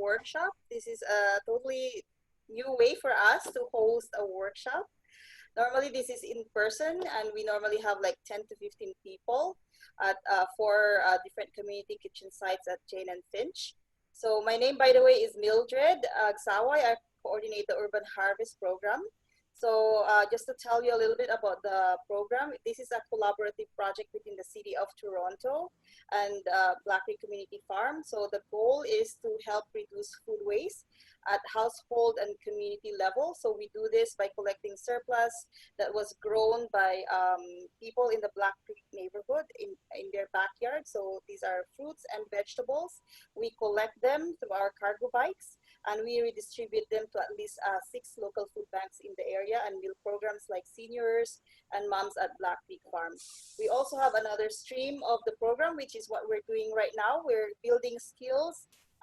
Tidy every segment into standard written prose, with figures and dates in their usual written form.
workshop. This is a totally new way for us to host a workshop. Normally, this is in person, and we normally have like 10 to 15 people at four different community kitchen sites at Jane and Finch. So my name, by the way, is Mildred Agsaway. I coordinate the Urban Harvest Program. So just to tell you a little bit about the program, this is a collaborative project within the city of Toronto and Black Creek Community Farm. So the goal is to help reduce food waste at household and community level. So we do this by collecting surplus that was grown by people in the Black Creek neighborhood in their backyard. So these are fruits and vegetables. We collect them through our cargo bikes, and we redistribute them to at least 6 local food banks in the area and meal programs like seniors and moms at Black Creek Farm. We also have another stream of the program, which is what we're doing right now. We're building skills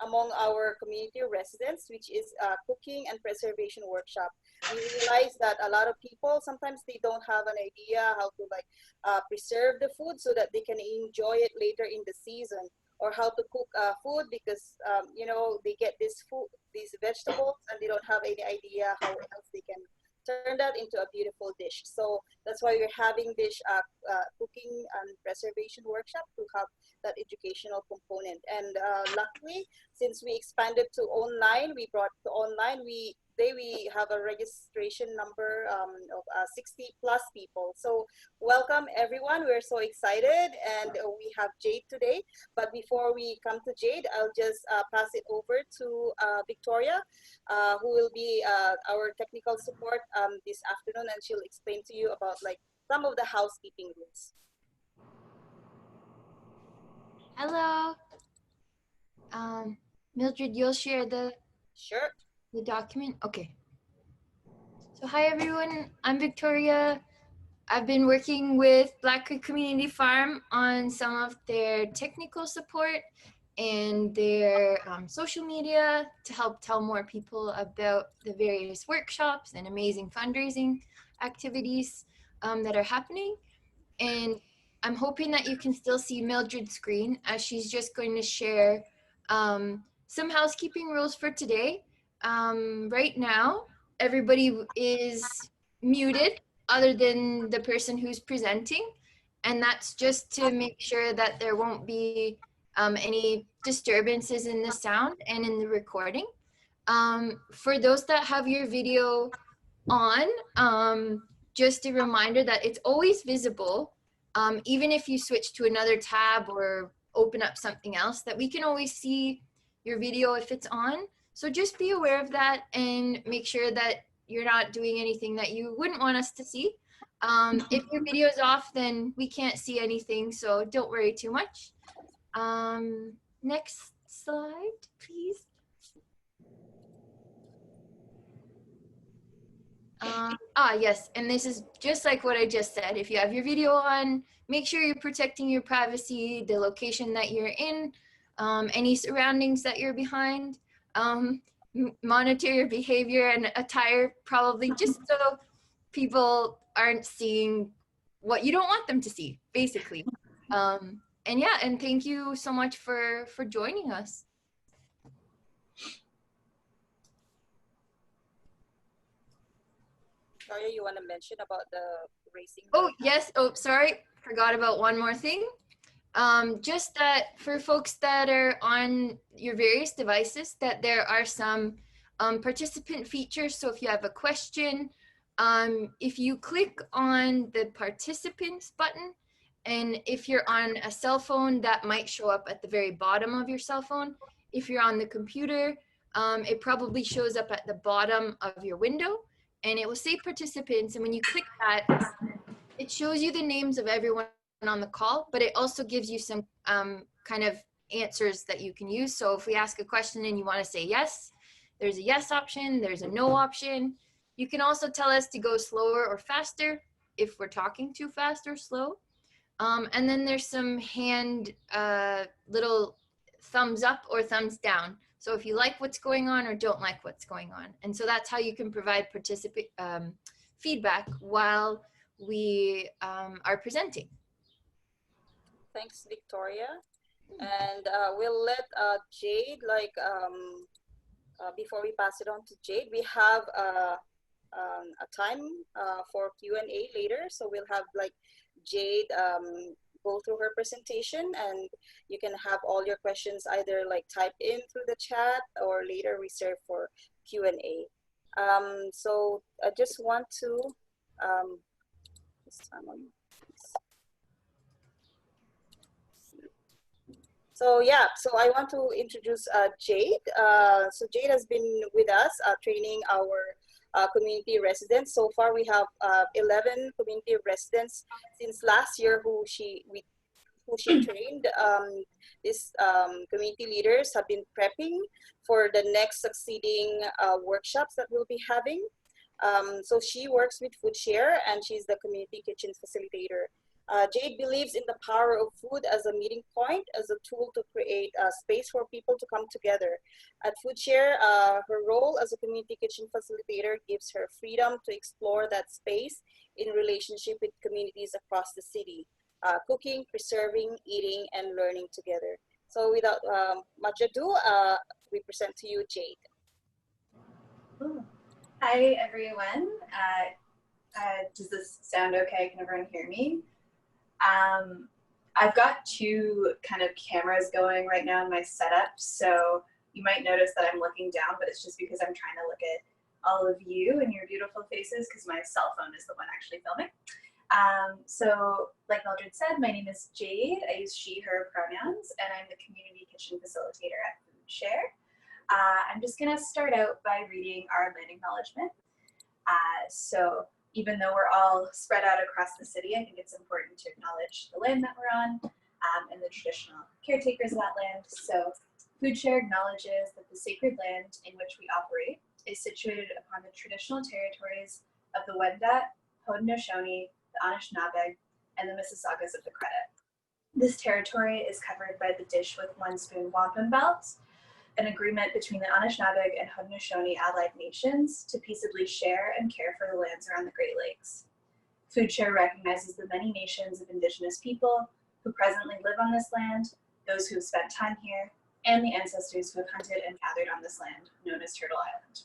among our community residents, which is a cooking and preservation workshop. We realize that a lot of people, sometimes they don't have an idea how to preserve the food so that they can enjoy it later in the season, or how to cook food because they get these vegetables and they don't have any idea how else they can turn that into a beautiful dish. So that's why we're having this cooking and preservation workshop to have that educational component. And luckily, since we expanded to online, we brought to online, we have a registration number of 60 plus people. So welcome everyone. We're so excited, and we have Jade today. But before we come to Jade, I'll just pass it over to Victoria, who will be our technical support this afternoon, and she'll explain to you about like some of the housekeeping rules. Hello. Mildred, you'll share the document? Okay. So hi everyone, I'm Victoria. I've been working with Black Creek Community Farm on some of their technical support and their social media to help tell more people about the various workshops and amazing fundraising activities that are happening. And I'm hoping that you can still see Mildred's screen as she's just going to share some housekeeping rules for today. Right now, everybody is muted other than the person who's presenting, and that's just to make sure that there won't be any disturbances in the sound and in the recording. For those that have your video on, just a reminder that it's always visible, even if you switch to another tab or open up something else, that we can always see your video if it's on. So just be aware of that and make sure that you're not doing anything that you wouldn't want us to see. If your video is off, then we can't see anything, so don't worry too much. Next slide, please. Yes, and this is just like what I just said. If you have your video on, make sure you're protecting your privacy, the location that you're in, any surroundings that you're behind, monitor your behavior and attire, probably just so people aren't seeing what you don't want them to see, basically. And yeah, and thank you so much for joining us. Victoria, you want to mention about the racing? Oh, yes. Oh, sorry. Forgot about one more thing. Just that for folks that are on your various devices, that there are some participant features. So if you have a question, if you click on the participants button, and if you're on a cell phone, that might show up at the very bottom of your cell phone. If you're on the computer, it probably shows up at the bottom of your window, and it will say participants. And when you click that, it shows you the names of everyone on the call, but it also gives you some kind of answers that you can use. So if we ask a question and you want to say yes, there's a yes option, there's a no option. You can also tell us to go slower or faster if we're talking too fast or slow. And then there's some hand little thumbs up or thumbs down. So if you like what's going on or don't like what's going on. And so that's how you can provide feedback while we are presenting. Thanks, Victoria. And we'll let Jade before we pass it on to Jade, we have a time for Q&A later. So we'll have like Jade go through her presentation, and you can have all your questions either like type in through the chat or later reserve for Q&A. So I just want to this time on. So yeah, so I want to introduce Jade. So Jade has been with us training our community residents. So far, we have 11 community residents since last year who she trained. These community leaders have been prepping for the next succeeding workshops that we'll be having. So she works with FoodShare, and she's the community kitchen facilitator. Jade believes in the power of food as a meeting point, as a tool to create a space for people to come together. At FoodShare, her role as a community kitchen facilitator gives her freedom to explore that space in relationship with communities across the city, cooking, preserving, eating, and learning together. So without much ado, we present to you Jade. Hi, everyone. Does this sound okay? Can everyone hear me? I've got two kind of cameras going right now in my setup, so you might notice that I'm looking down, but it's just because I'm trying to look at all of you and your beautiful faces because my cell phone is the one actually filming. So like Mildred said, my name is Jade. I use she, her pronouns, and I'm the community kitchen facilitator at FoodShare. I'm just going to start out by reading our land acknowledgement. So even though we're all spread out across the city, I think it's important to acknowledge the land that we're on and the traditional caretakers of that land. So FoodShare acknowledges that the sacred land in which we operate is situated upon the traditional territories of the Wendat, Haudenosaunee, the Anishinaabe, and the Mississaugas of the Credit. This territory is covered by the Dish with One Spoon Wampum Belt, an agreement between the Anishinaabe and Haudenosaunee allied nations to peaceably share and care for the lands around the Great Lakes. FoodShare recognizes the many nations of Indigenous people who presently live on this land, those who have spent time here, and the ancestors who have hunted and gathered on this land, known as Turtle Island.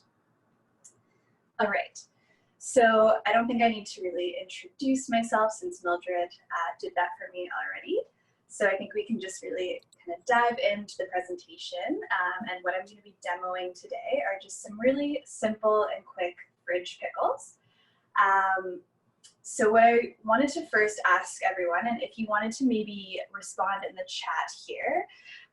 All right, so I don't think I need to really introduce myself since Mildred did that for me already. So I think we can just really kind of dive into the presentation. And what I'm going to be demoing today are just some really simple and quick fridge pickles. So what I wanted to first ask everyone, and if you wanted to maybe respond in the chat here,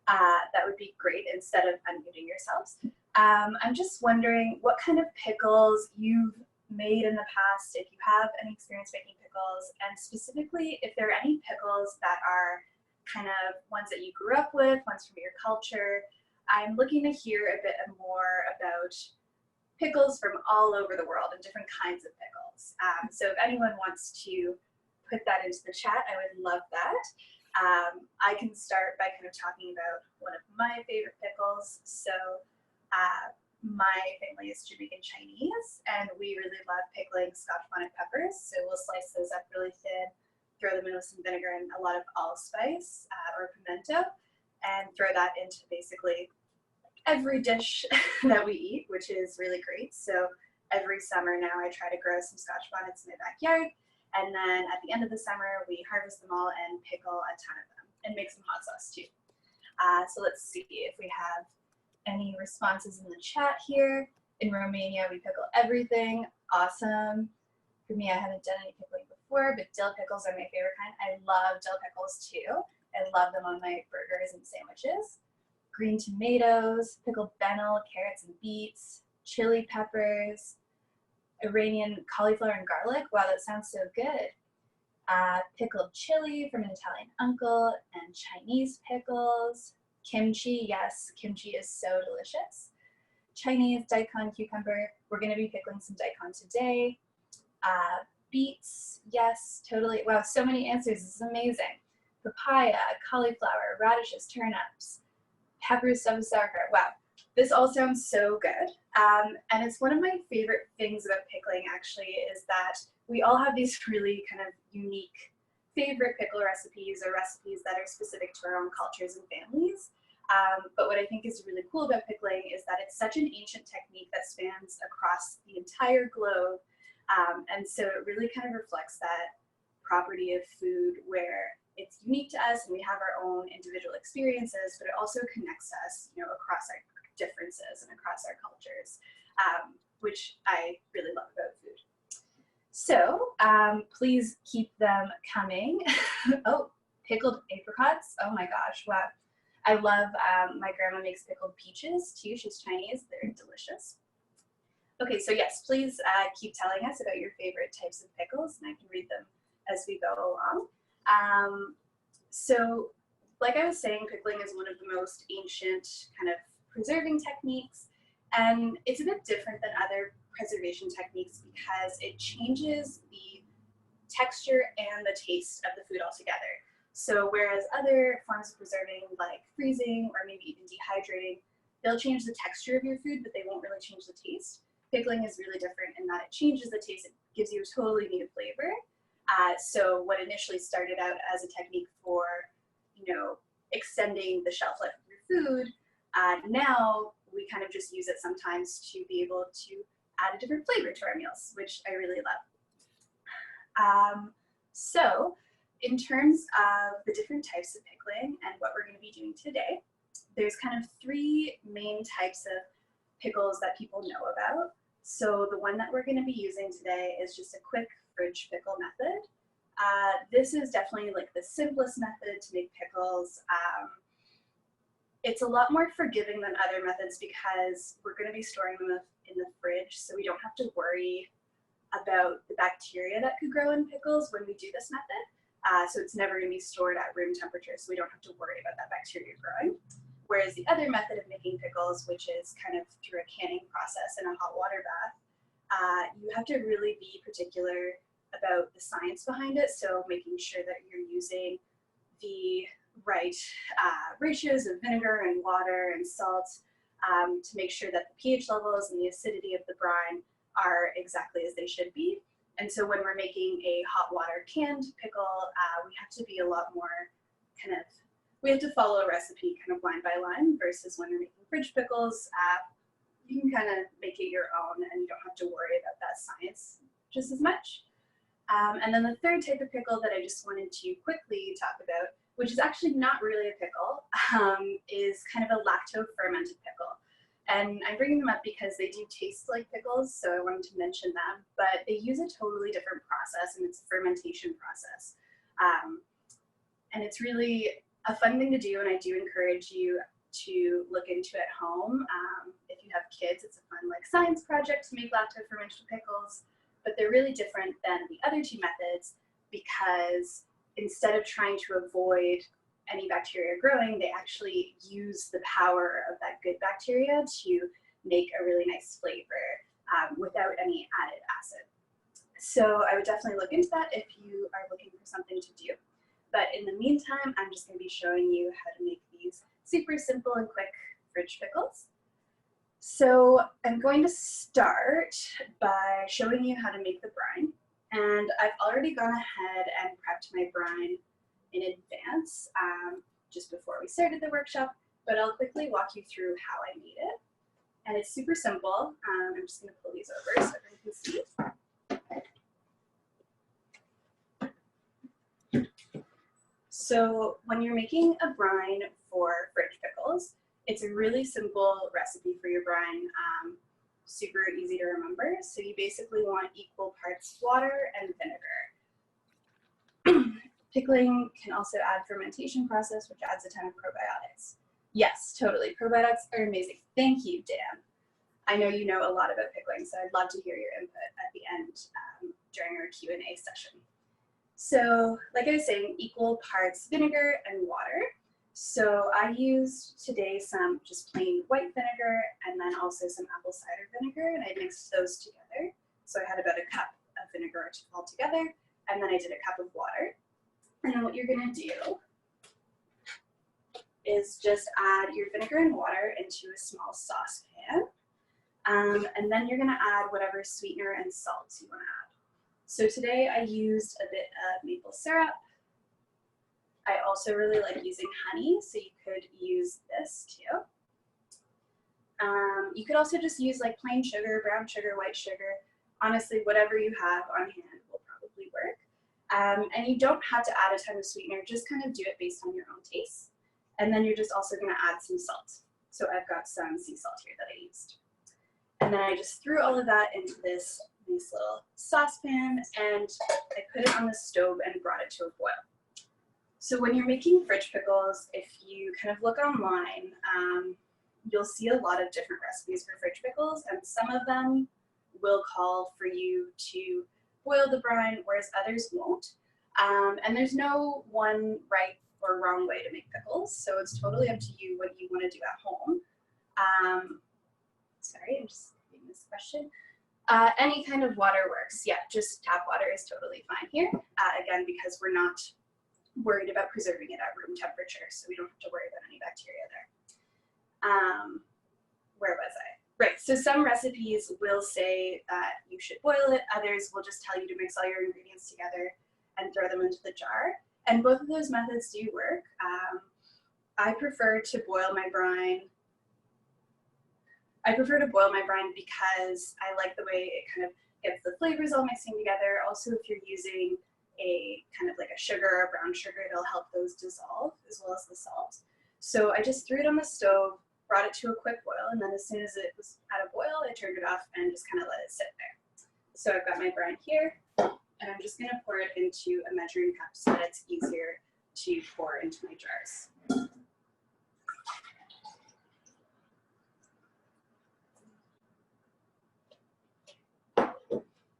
that would be great instead of unmuting yourselves. I'm just wondering what kind of pickles you've made in the past, if you have any experience making pickles, and specifically if there are any pickles that are kind of ones that you grew up with, ones from your culture. I'm looking to hear a bit more about pickles from all over the world and different kinds of pickles. So if anyone wants to put that into the chat, I would love that. I can start by kind of talking about one of my favorite pickles. So my family is Jamaican Chinese, and we really love pickling Scotch bonnet peppers. So we'll slice those up really thin, throw them in with some vinegar and a lot of allspice or pimento, and throw that into basically every dish that we eat, which is really great. So every summer now I try to grow some Scotch bonnets in my backyard, and then at the end of the summer we harvest them all and pickle a ton of them and make some hot sauce too. So let's see if we have any responses in the chat here. In Romania we pickle everything. Awesome. For me, I haven't done any pickling before, but dill pickles are my favorite kind. I love dill pickles too. I love them on my burgers and sandwiches. Green tomatoes, pickled fennel, carrots and beets, chili peppers, Iranian cauliflower and garlic. Wow, that sounds so good. Pickled chili from an Italian uncle, and Chinese pickles. Kimchi, yes, kimchi is so delicious. Chinese daikon cucumber. We're going to be pickling some daikon today. Beets, yes, totally. Wow, so many answers. This is amazing. Papaya, cauliflower, radishes, turnips, peppers stuffed with sauerkraut. Wow, this all sounds so good. And it's one of my favorite things about pickling actually is that we all have these really kind of unique favorite pickle recipes or recipes that are specific to our own cultures and families. But what I think is really cool about pickling is that it's such an ancient technique that spans across the entire globe. And so it really kind of reflects that property of food where it's unique to us and we have our own individual experiences, but it also connects us, you know, across our differences and across our cultures, which I really love about food. So please keep them coming. Oh, pickled apricots. Oh my gosh, wow. I love, my grandma makes pickled peaches too. She's Chinese, they're delicious. Okay, so yes, please keep telling us about your favorite types of pickles and I can read them as we go along. So like I was saying, pickling is one of the most ancient kind of preserving techniques, and it's a bit different than other preservation techniques because it changes the texture and the taste of the food altogether. So whereas other forms of preserving like freezing or maybe even dehydrating, they'll change the texture of your food, but they won't really change the taste. Pickling is really different in that it changes the taste, it gives you a totally new flavor. So what initially started out as a technique for, you know, extending the shelf life of your food, now we kind of just use it sometimes to be able to add a different flavor to our meals, which I really love. So in terms of the different types of pickling and what we're going to be doing today, there's kind of three main types of pickles that people know about. So the one that we're going to be using today is just a quick fridge pickle method. This is definitely like the simplest method to make pickles. It's a lot more forgiving than other methods because we're going to be storing them in the fridge, so we don't have to worry about the bacteria that could grow in pickles when we do this method. So it's never going to be stored at room temperature, so we don't have to worry about that bacteria growing. Whereas the other method of making pickles, which is kind of through a canning process in a hot water bath, you have to really be particular about the science behind it. So making sure that you're using the right ratios of vinegar and water and salt to make sure that the pH levels and the acidity of the brine are exactly as they should be. And so when we're making a hot water canned pickle, we have to be a lot more we have to follow a recipe kind of line by line versus when you're making fridge pickles, you can kind of make it your own and you don't have to worry about that science just as much. And then the third type of pickle that I just wanted to quickly talk about, which is actually not really a pickle, is kind of a lacto-fermented pickle. And I'm bringing them up because they do taste like pickles, so I wanted to mention them, but they use a totally different process, and it's a fermentation process. And it's really a fun thing to do, and I do encourage you to look into at home. If you have kids, it's a fun like science project to make lacto-fermented pickles, but they're really different than the other two methods because instead of trying to avoid any bacteria growing, they actually use the power of that good bacteria to make a really nice flavor without any added acid. So I would definitely look into that if you are looking for something to do. But in the meantime, I'm just going to be showing you how to make these super simple and quick fridge pickles. So I'm going to start by showing you how to make the brine. And I've already gone ahead and prepped my brine in advance just before we started the workshop, but I'll quickly walk you through how I made it. And it's super simple. I'm just going to pull these over so everyone can see. So when you're making a brine for fridge pickles, it's a really simple recipe for your brine, super easy to remember. So you basically want equal parts water and vinegar. Pickling can also add fermentation process, which adds a ton of probiotics. Yes, totally. Probiotics are amazing. Thank you, Dan. I know you know a lot about pickling, so I'd love to hear your input at the end during our Q&A session. So like I was saying, equal parts vinegar and water. So I used today some just plain white vinegar and then also some apple cider vinegar, and I mixed those together. So I had about a cup of vinegar all together, and then I did a cup of water. And then what you're gonna do is just add your vinegar and water into a small saucepan. And then you're gonna add whatever sweetener and salt you wanna add. So today I used a bit of maple syrup, I also really like using honey, so you could use this too. You could also just use like plain sugar, brown sugar, white sugar. Honestly, whatever you have on hand will probably work. And you don't have to add a ton of sweetener, just kind of do it based on your own taste. And then you're just also gonna add some salt. So I've got some sea salt here that I used. And then I just threw all of that into this nice little saucepan, and I put it on the stove and brought it to a boil. So when you're making fridge pickles, if you kind of look online, you'll see a lot of different recipes for fridge pickles, and some of them will call for you to boil the brine, whereas others won't. And there's no one right or wrong way to make pickles, so it's totally up to you what you want to do at home. Sorry, I'm just reading this question. Any kind of water works. Yeah, just tap water is totally fine here. Again, because we're not worried about preserving it at room temperature, so we don't have to worry about any bacteria there. Where was I? Right, so some recipes will say that you should boil it, others will just tell you to mix all your ingredients together and throw them into the jar. And both of those methods do work. I prefer to boil my brine. Because I like the way it kind of gets the flavors all mixing together. Also, if you're using a kind of like a sugar or brown sugar, it'll help those dissolve as well as the salt. So I just threw it on the stove, brought it to a quick boil, and then as soon as it was at a boil, I turned it off and just kind of let it sit there. So I've got my brine here, and I'm just gonna pour it into a measuring cup so that it's easier to pour into my jars.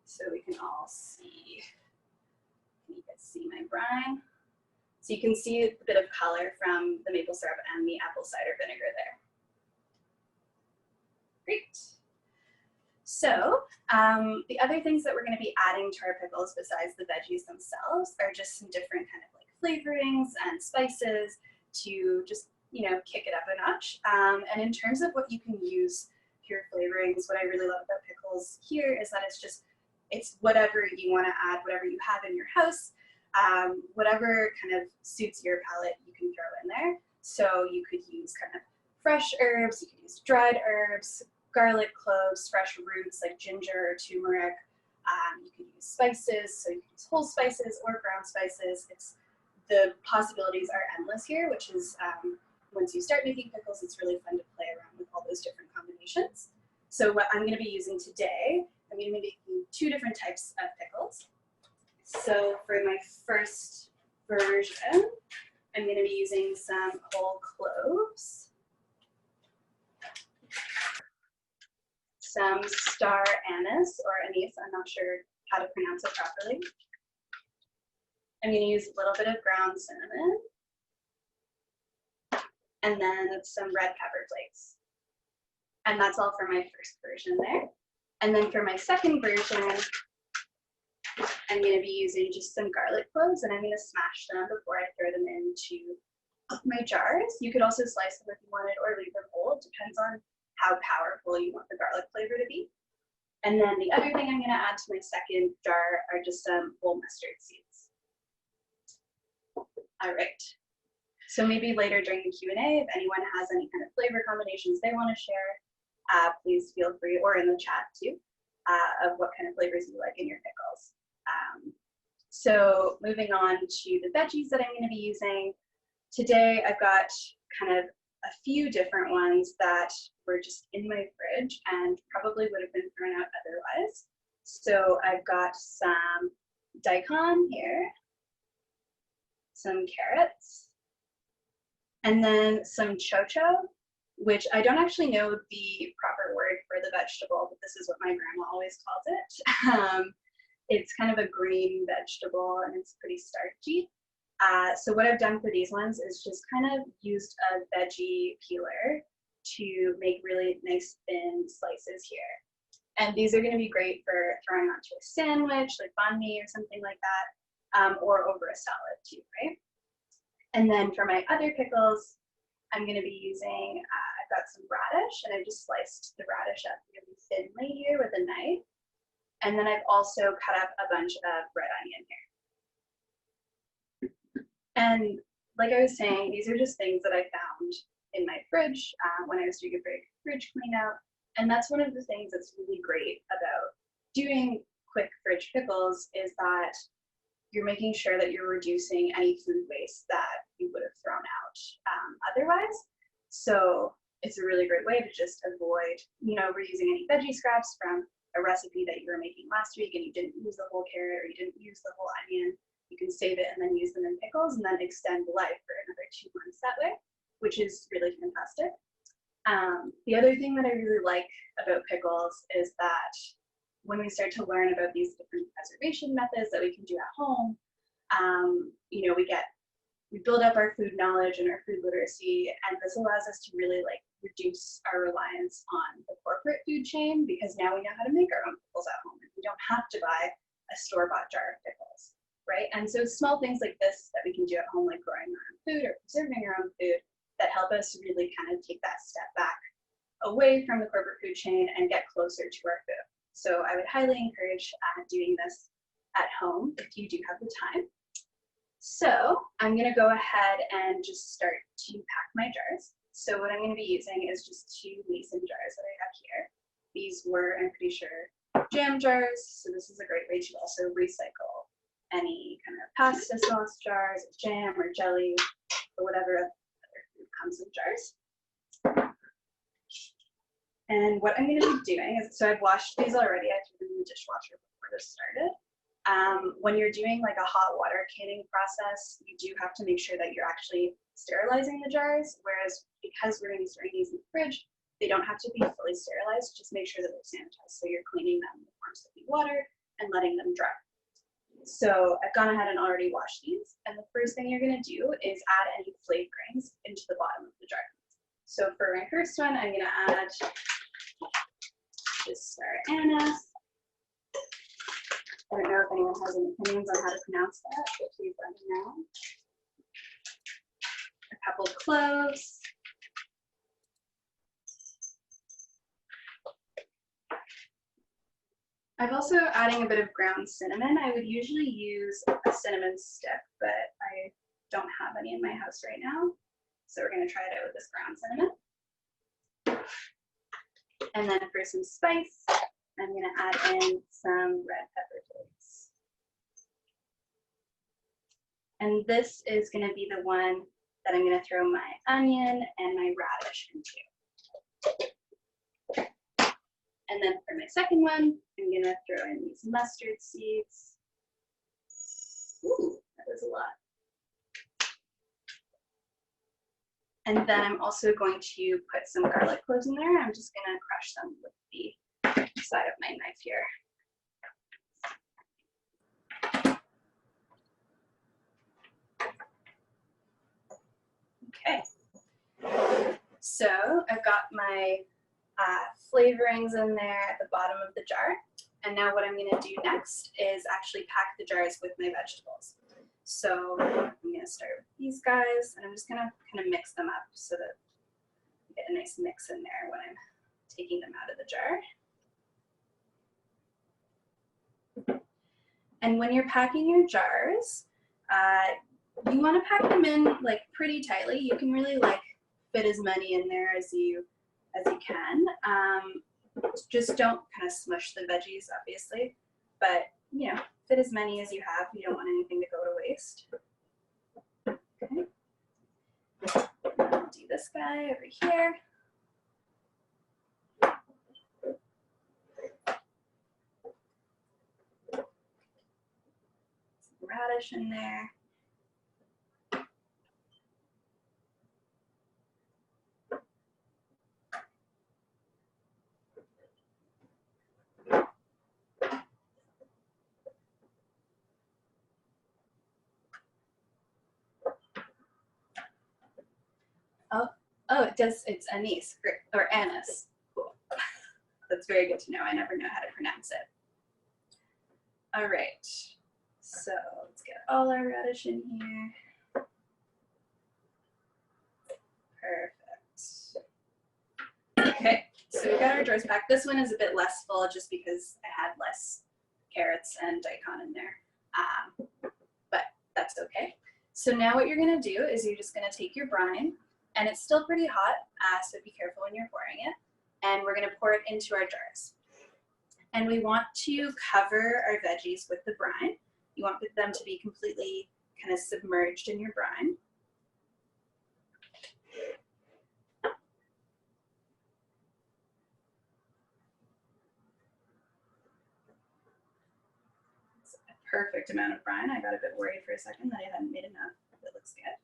So we can all see, can you guys see my brine? So you can see a bit of color from the maple syrup and the apple cider vinegar there. Great. So the other things that we're going to be adding to our pickles besides the veggies themselves are just some different kind of like flavorings and spices to just, you know, kick it up a notch. And in terms of what you can use your flavorings, what I really love about pickles here is that it's whatever you want to add, whatever you have in your house, whatever kind of suits your palate, you can throw in there. So you could use kind of fresh herbs, you could use dried herbs, garlic, cloves, fresh roots like ginger or turmeric. You could use spices, so you can use whole spices or ground spices. The possibilities are endless here, which is once you start making pickles, it's really fun to play around with all those different combinations. So what I'm going to be using today, I'm going to be making two different types of pickles. So for my first version, I'm going to be using some whole cloves, some star anise or anise, I'm not sure how to pronounce it properly. I'm going to use a little bit of ground cinnamon, and then some red pepper flakes. And that's all for my first version there. And then for my second version, I'm going to be using just some garlic cloves, and I'm going to smash them before I throw them into my jars. You could also slice them if you wanted or leave them whole. It depends on how powerful you want the garlic flavor to be. And then the other thing I'm going to add to my second jar are just some whole mustard seeds. All right. So maybe later during the Q&A, if anyone has any kind of flavor combinations they want to share, please feel free, or in the chat too, of what kind of flavors you like in your pickles. So moving on to the veggies that I'm going to be using. Today I've got kind of a few different ones that were just in my fridge and probably would have been thrown out otherwise. So I've got some daikon here, some carrots, and then some chocho, which I don't actually know the proper word for the vegetable, but this is what my grandma always calls it. It's kind of a green vegetable and it's pretty starchy. So what I've done for these ones is just kind of used a veggie peeler to make really nice thin slices here. And these are going to be great for throwing onto a sandwich, like banh mi or something like that, or over a salad too, right? And then for my other pickles, I'm going to be using, I've got some radish, and I've just sliced the radish up really thinly here with a knife. And then I've also cut up a bunch of red onion here. And like I was saying, these are just things that I found in my fridge when I was doing a big fridge clean out. And that's one of the things that's really great about doing quick fridge pickles is that you're making sure that you're reducing any food waste that you would have thrown out otherwise. So it's a really great way to just avoid, reusing any veggie scraps from a recipe that you were making last week and you didn't use the whole carrot or you didn't use the whole onion. You can save it and then use them in pickles and then extend the life for another 2 months that way, which is really fantastic. The other thing that I really like about pickles is that when we start to learn about these different preservation methods that we can do at home, we build up our food knowledge and our food literacy, and this allows us to really reduce our reliance on the corporate food chain because now we know how to make our own pickles at home and we don't have to buy a store-bought jar of pickles, right? And so small things like this that we can do at home, like growing our own food or preserving our own food, that help us really kind of take that step back away from the corporate food chain and get closer to our food. So I would highly encourage doing this at home if you do have the time. So I'm going to go ahead and just start to pack my jars. So what I'm going to be using is just 2 mason jars that I have here. These were, I'm pretty sure, jam jars. So this is a great way to also recycle any kind of pasta sauce jars, jam or jelly, or whatever other food comes in jars. And what I'm going to be doing is, so I've washed these already. I threw them in the dishwasher before this started. When you're doing a hot water canning process, you do have to make sure that you're actually sterilizing the jars, whereas because we're going to be storing these in the fridge, they don't have to be fully sterilized. Just make sure that they're sanitized. So you're cleaning them with warm soapy water and letting them dry. So I've gone ahead and already washed these. And the first thing you're going to do is add any flavorings into the bottom of the jar. So for my first one, I'm going to add just star anise. I don't know if anyone has any opinions on how to pronounce that, but please let me know. A couple cloves. I'm also adding a bit of ground cinnamon. I would usually use a cinnamon stick, but I don't have any in my house right now. So we're going to try it out with this ground cinnamon. And then for some spice, I'm going to add in some red pepper flakes. And this is going to be the one that I'm going to throw my onion and my radish into. And then for my second one, I'm going to throw in these mustard seeds. Ooh, that was a lot. And then I'm also going to put some garlic cloves in there. I'm just going to crush them with the side of my knife here. Okay. So I've got my flavorings in there at the bottom of the jar. And now what I'm going to do next is actually pack the jars with my vegetables. So I'm going to start with these guys, and I'm just going to kind of mix them up so that I get a nice mix in there when I'm taking them out of the jar. And when you're packing your jars, you want to pack them in pretty tightly. You can really fit as many in there as you can. Just don't kind of smush the veggies, obviously, but fit as many as you have. You don't want anything to go to waste. Okay. I'll do this guy over here. Some radish in there. Oh, it does. It's anise or anise. Cool. That's very good to know. I never know how to pronounce it. All right. So let's get all our radish in here. Perfect. Okay. So we got our jars back. This one is a bit less full just because I had less carrots and daikon in there. But that's okay. So now what you're gonna do is you're just gonna take your brine, and it's still pretty hot, so be careful when you're pouring it. And we're gonna pour it into our jars. And we want to cover our veggies with the brine. You want them to be completely kind of submerged in your brine. It's a perfect amount of brine. I got a bit worried for a second that I hadn't made enough. It looks good.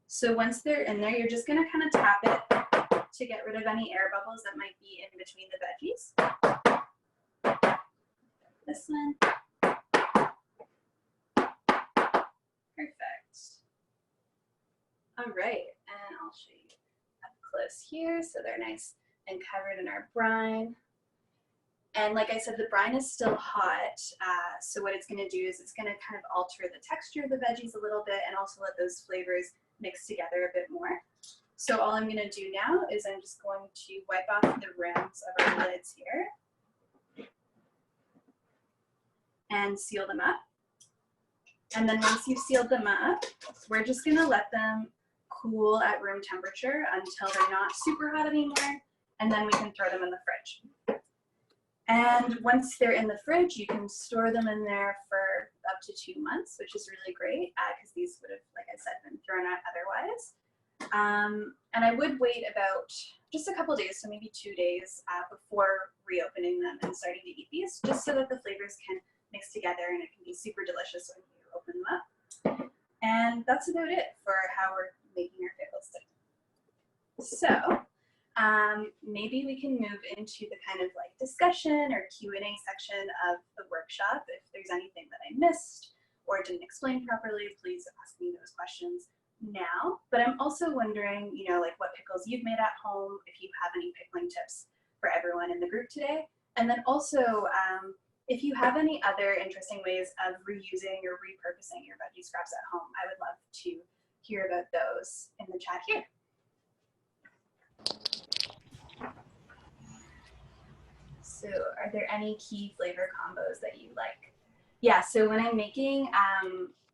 So once they're in there, you're just gonna kind of tap it to get rid of any air bubbles that might be in between the veggies. This one. Perfect. All right, and I'll show you up close here. So they're nice and covered in our brine. And like I said, the brine is still hot. So what it's gonna do is it's gonna kind of alter the texture of the veggies a little bit and also let those flavors mix together a bit more. So all I'm gonna do now is I'm just going to wipe off the rims of our lids here and seal them up. And then once you've sealed them up, we're just gonna let them cool at room temperature until they're not super hot anymore, and then we can throw them in the fridge. And once they're in the fridge, you can store them in there for up to 2 months, which is really great because these would have, like I said, been thrown out otherwise. And I would wait about just a couple days, so maybe 2 days before reopening them and starting to eat these, just so that the flavors can mix together and it can be super delicious when you open them up. And that's about it for how we're making our pickles today. So maybe we can move into the kind of like discussion or Q&A section of the workshop. If there's anything that I missed or didn't explain properly, please ask me those questions now. But I'm also wondering, you know, like what pickles you've made at home, if you have any pickling tips for everyone in the group today. And then also, if you have any other interesting ways of reusing or repurposing your veggie scraps at home, I would love to hear about those in the chat here. So are there any key flavor combos that you like? Yeah, so when I'm making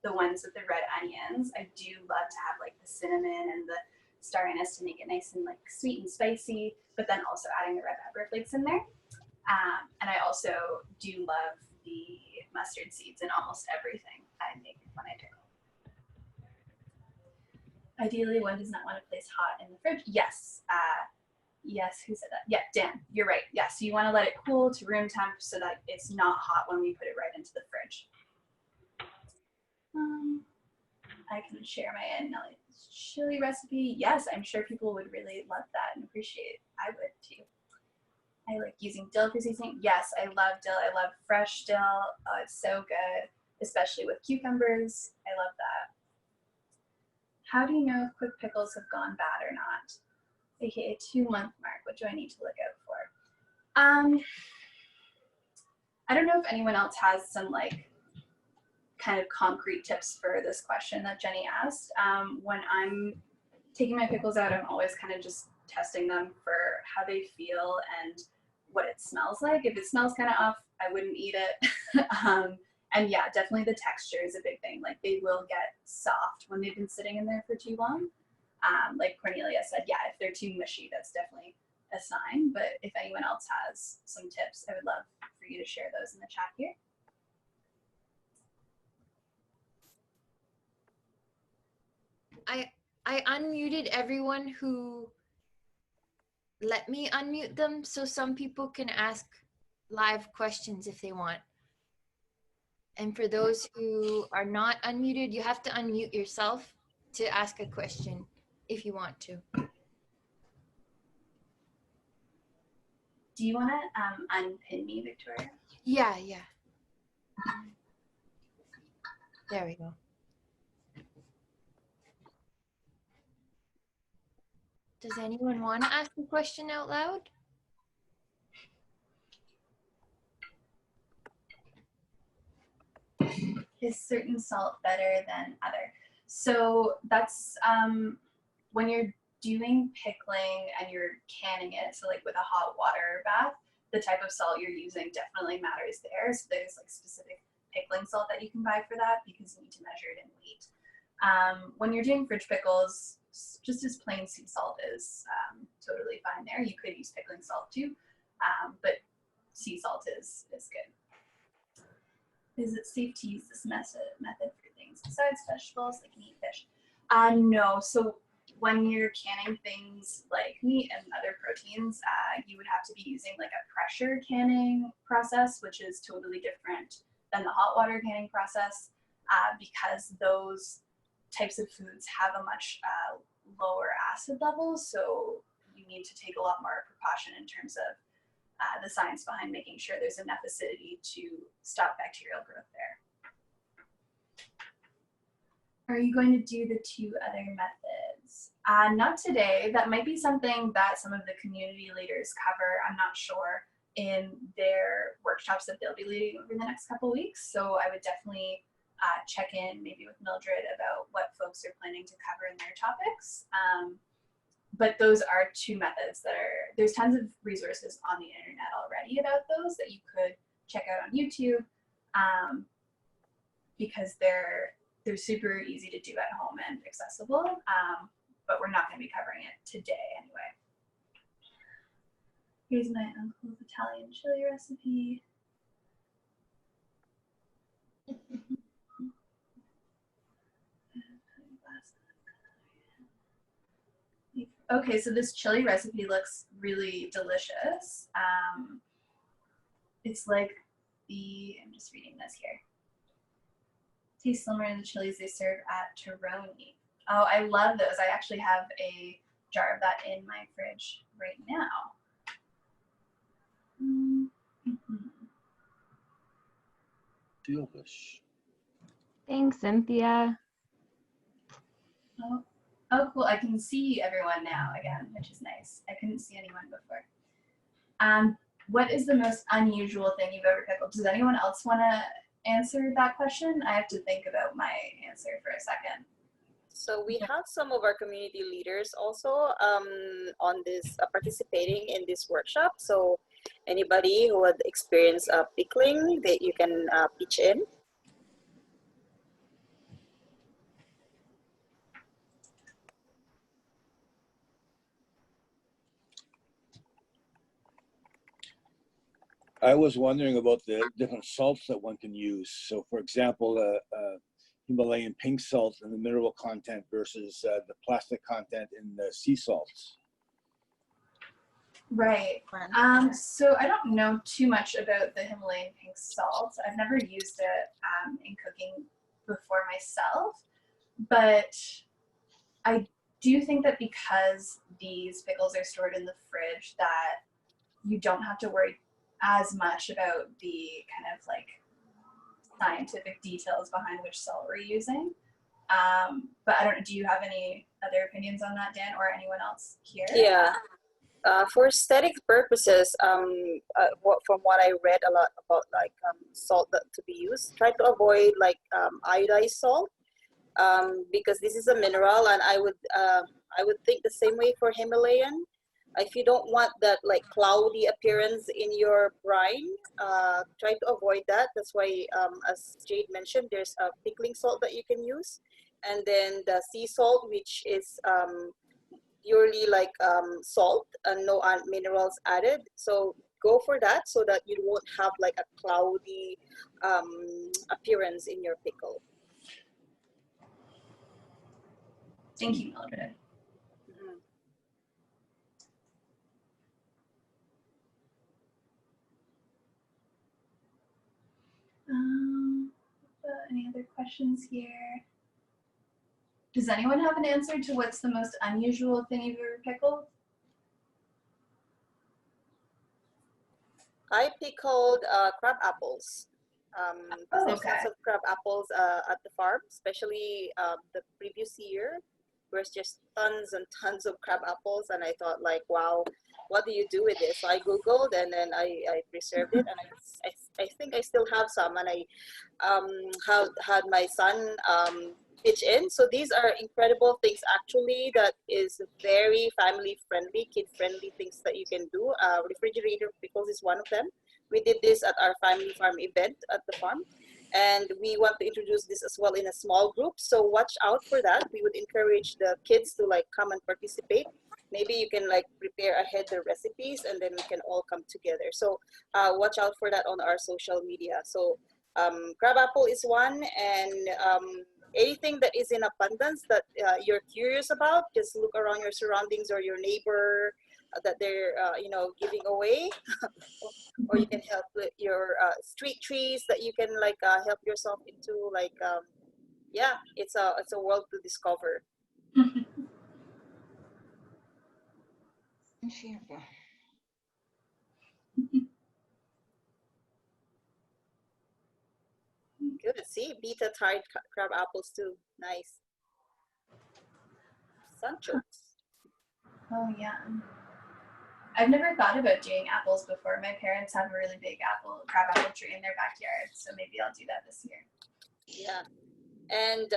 the ones with the red onions, I do love to have like the cinnamon and the star anise to make it nice and like sweet and spicy, but then also adding the red pepper flakes in there. And I also do love the mustard seeds in almost everything I make when I pickle. Ideally, one does not want to place hot in the fridge. Yes. Yes, who said that? Yeah, Dan, you're right. Yeah, so you want to let it cool to room temp so that it's not hot when we put it right into the fridge. I can share my Aunt Nellie's chili recipe. Yes, I'm sure people would really love that and appreciate it. I would too. I like using dill for seasoning. Yes, I love dill. I love fresh dill. Oh, it's so good, especially with cucumbers. I love that. How do you know if quick pickles have gone bad or not? AKA 2-month mark. What do I need to look out for? I don't know if anyone else has some like kind of concrete tips for this question that Jenny asked. When I'm taking my pickles out, I'm always kind of just testing them for how they feel and what it smells like. If it smells kind of off, I wouldn't eat it. And yeah, definitely the texture is a big thing. Like they will get soft when they've been sitting in there for too long. Like Cornelia said, yeah, if they're too mushy, that's definitely a sign. But if anyone else has some tips, I would love for you to share those in the chat here. I unmuted everyone who let me unmute them, so some people can ask live questions if they want. And for those who are not unmuted, you have to unmute yourself to ask a question if you want to. Do you want to unpin me, Victoria? Yeah. There we go. Does anyone want to ask a question out loud? Is certain salt better than other? So that's when you're doing pickling and you're canning it, so like with a hot water bath, the type of salt you're using definitely matters there. So there's like specific pickling salt that you can buy for that because you need to measure it in weight. When you're doing fridge pickles, just as plain sea salt is totally fine there. You could use pickling salt too, but sea salt is good. Is it safe to use this method for things besides vegetables like meat, fish? No. So when you're canning things like meat and other proteins, you would have to be using like a pressure canning process, which is totally different than the hot water canning process, because those types of foods have a much lower acid level. So you need to take a lot more precaution in terms of the science behind making sure there's enough acidity to stop bacterial growth there. Are you going to do the 2 other methods? Not today. That might be something that some of the community leaders cover. I'm not sure in their workshops that they'll be leading over the next couple of weeks. So I would definitely check in maybe with Mildred about what folks are planning to cover in their topics. But those are 2 methods that there's tons of resources on the internet already about those that you could check out on YouTube, because they're super easy to do at home and accessible, but we're not going to be covering it today anyway. Here's my uncle's Italian chili recipe. Okay, so this chili recipe looks really delicious. It's like I'm just reading this here. Tastes similar to the chilies they serve at Toroni. Oh, I love those. I actually have a jar of that in my fridge right now. Mm-hmm. Delish. Thanks, Cynthia. Oh, cool. I can see everyone now again, which is nice. I couldn't see anyone before. What is the most unusual thing you've ever pickled? Does anyone else want to answer that question? I have to think about my answer for a second. So we have some of our community leaders also on this participating in this workshop. So anybody who had experience pickling, that you can pitch in. I was wondering about the different salts that one can use. So for example, Himalayan pink salt and the mineral content versus the plastic content in the sea salts. Right. So I don't know too much about the Himalayan pink salt. I've never used it in cooking before myself, but I do think that because these pickles are stored in the fridge, that you don't have to worry as much about the kind of like scientific details behind which salt we're using. But I don't know, do you have any other opinions on that, Dan, or anyone else here? Yeah. For aesthetic purposes, from what I read a lot about like salt that to be used, try to avoid like iodized salt, because this is a mineral, and I would think the same way for Himalayan. If you don't want that like cloudy appearance in your brine, try to avoid that. That's why, as Jade mentioned, there's a pickling salt that you can use, and then the sea salt, which is purely like salt and no minerals added. So go for that so that you won't have like a cloudy appearance in your pickle. Thank you, Mildred. Any other questions here? Does anyone have an answer to what's the most unusual thing you've ever pickled? I pickled crab apples. There's lots of crab apples at the farm, especially the previous year. There's just tons and tons of crab apples, and I thought like, wow, what do you do with this? So I Googled, and then I preserved it, and I think I still have some, and I had my son pitch in. So these are incredible things actually that is very family friendly, kid friendly things that you can do. Refrigerator pickles is one of them. We did this at our family farm event at the farm, And we want to introduce this as well in a small group. So watch out for that. We would encourage the kids to like come and participate. Maybe you can like prepare ahead the recipes and then we can all come together. So watch out for that on our social media. So crab apple is one, and anything that is in abundance that you're curious about, just look around your surroundings or your neighbor that they're giving away. Or you can help with your street trees that you can like help yourself into like yeah, it's a world to discover. Good. See, beta tart crab apples too. Nice. Sunchokes. Oh yeah. I've never thought about doing apples before. My parents have a really big crab apple tree in their backyard, so maybe I'll do that this year. Yeah. And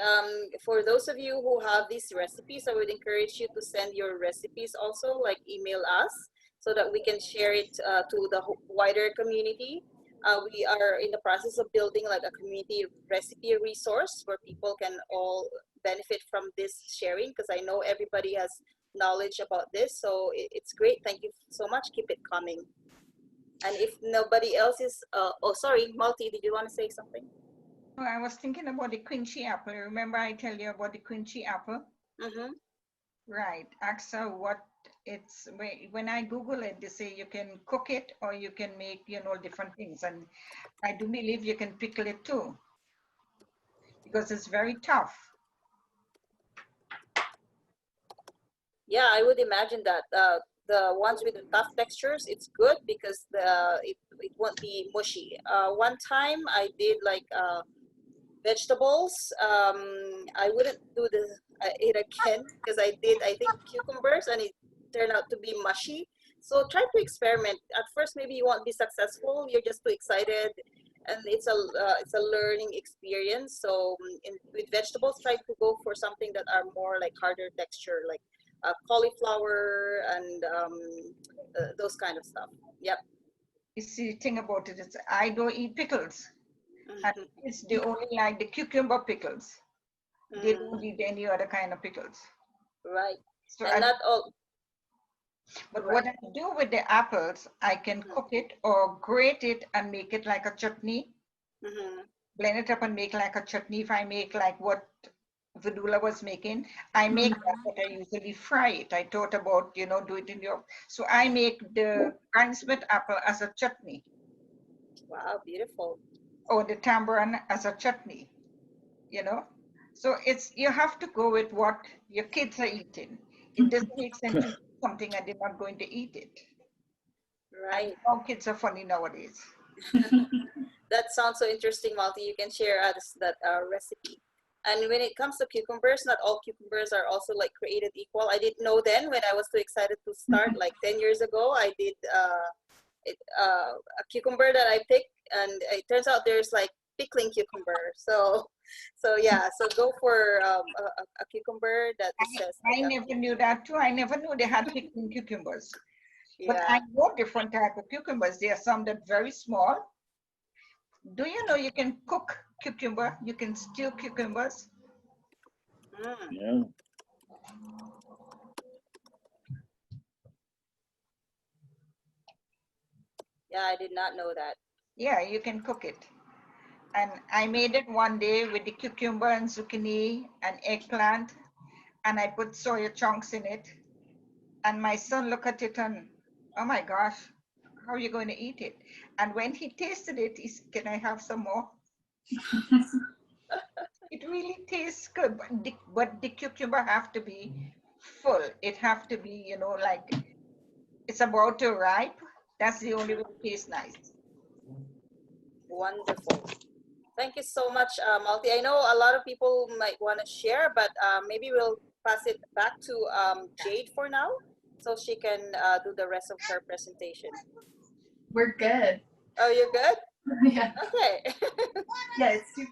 for those of you who have these recipes, I would encourage you to send your recipes also, like email us so that we can share it to the wider community. We are in the process of building like a community recipe resource where people can all benefit from this sharing, because I know everybody has knowledge about this. So it's great. Thank you so much. Keep it coming. And if nobody else is, oh, sorry, Malti, did you want to say something? Oh, I was thinking about the quincy apple. Remember I tell you about the quincy apple? Mm-hmm. Right. Ask her what it's, when I Google it, they say you can cook it or you can make, different things. And I do believe you can pickle it too, because it's very tough. Yeah, I would imagine that the ones with the tough textures, it's good because it won't be mushy. One time I did like vegetables. I wouldn't do it again because I think cucumbers and it turned out to be mushy. So try to experiment. At first, maybe you won't be successful. You're just too excited, and it's a learning experience. So with vegetables, try to go for something that are more like harder texture, like cauliflower and those kind of stuff. Yep. You see, the thing about it is I don't eat pickles. And it's they only like the cucumber pickles. They don't eat any other kind of pickles. Right. So and not all. But right. what I do with the apples, I can cook it or grate it and make it like a chutney. Blend it up and make like a chutney. If I make like what Vidula was making, I make that, but I usually fry it. I thought about, do it in your, so I make the Granny Smith apple as a chutney. Wow, beautiful. Or the tamarind as a chutney, So you have to go with what your kids are eating. It doesn't make sense to eat something and they're not going to eat it. Right. All kids are funny nowadays. That sounds so interesting, Malti. You can share us that recipe. And when it comes to cucumbers, not all cucumbers are also like created equal. I didn't know then when I was too excited to start. Like 10 years ago, I did a cucumber that I picked, and it turns out there's like pickling cucumber. So yeah, so go for a cucumber that says. I never knew that too. I never knew they had pickling cucumbers. Yeah. But I know different type of cucumbers. There are some that are very small. Do you know you can cook cucumber? You can stew cucumbers. Yeah. Yeah, I did not know that. Yeah, you can cook it. And I made it one day with the cucumber and zucchini and eggplant, and I put soya chunks in it. And my son looked at it and, oh my gosh, how are you going to eat it? And when he tasted it, he said, can I have some more? It really tastes good, but the cucumber have to be full. It have to be, like it's about to ripe. That's the only way it tastes nice. Wonderful. Thank you so much, Malti. I know a lot of people might want to share, but maybe we'll pass it back to Jade for now, so she can do the rest of her presentation. We're good. Oh, you're good? Yeah. Okay. Yeah, it's 2:40.